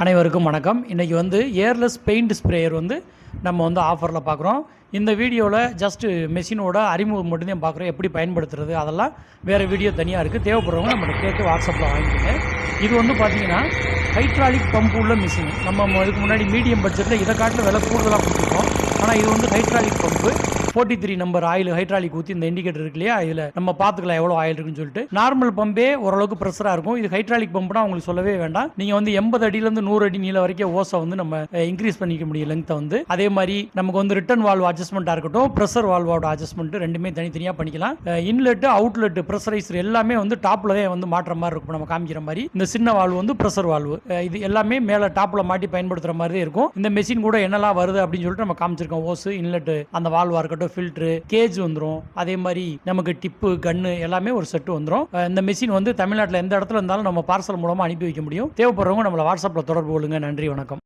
அனைவருக்கும் வணக்கம். இன்றைக்கி ஏர்லெஸ் பெயிண்ட் ஸ்ப்ரேயர் நம்ம ஆஃபரில் பார்க்குறோம். இந்த வீடியோவில் ஜஸ்ட்டு மெஷினோட அறிமுகம் மட்டும்தான் பார்க்குறோம். எப்படி பயன்படுத்துறது அதெல்லாம் வேறு வீடியோ தனியாக இருக்குது. தேவைப்படுறவங்க நம்மகிட்ட கேட்டு வாட்ஸ்அப்பில் வாங்கிக்கோங்க. இது பார்த்தீங்கன்னா ஹைட்ராலிக் பம்பு உள்ள மிஷின். நம்ம இதுக்கு முன்னாடி மீடியம் பட்ஜெட்டில் இதை காட்டில் விலை கூடுதலாக கொடுத்துருக்கோம். ஆனால் இது hydraulic pump 43 number oil hydraulic ஊற்றி இந்த இண்டிகேட்டர் இருக்கு இல்லையா, இதில் நம்ம பார்த்துக்கலாம் எவ்வளோ ஆயில் இருக்குன்னு சொல்லிட்டு. நார்மல் பம்பே ஓரளவுக்கு ப்ரெஷராக இருக்கும். இது ஹைட்ராலிக் பம்புனா உங்களுக்கு சொல்லவே வேண்டாம். நீங்கள் 80 அடியிலேருந்து 100 அடி நீளம் வரைக்கும் ஓசை நம்ம இன்க்ரீஸ் பண்ணிக்க முடியும் லெங்த்தை. அதே மாதிரி நமக்கு ரிட்டர்ன் வால்வ் அட்ஜஸ்ட்மெண்ட்டாக இருக்கட்டும், ப்ரெஷர் வால்வோட அட்ஜஸ்ட்மெண்ட் ரெண்டுமே தனித்தனியாக பண்ணிக்கலாம். இன்லெட் அவுட்லெட் ப்ரெஷரைசர் எல்லாமே டாப்பில் தான் மாற்ற மாதிரி இருக்கும். நம்ம காமிக்கிற மாதிரி இந்த சின்ன வால்வு ப்ரெஷர் வால்வு, இது எல்லாமே மேலே டாப்பில் மாட்டி பயன்படுத்துகிற மாதிரி இருக்கும். இந்த மெஷின் கூட என்னெல்லாம் வருது அப்படின்னு சொல்லிட்டு நம்ம காமிச்சிருக்கோம். ஓசு, இன்லெட், அந்த வால்வாக இருக்கட்டும், ஃபில்ட்ரு, கேஜ் வந்துடும். அதே மாதிரி நமக்கு டிப்பு, கன்னு எல்லாமே ஒரு செட்டு வந்துடும். இந்த மெஷின் தமிழ்நாட்டில் எந்த இடத்துல இருந்தாலும் நம்ம பார்சல் மூலமாக அனுப்பி வைக்க முடியும். தேவைப்படுறவங்க நம்மளை வாட்ஸ்அப்பில் தொடர்பு கொள்ளுங்க. நன்றி, வணக்கம்.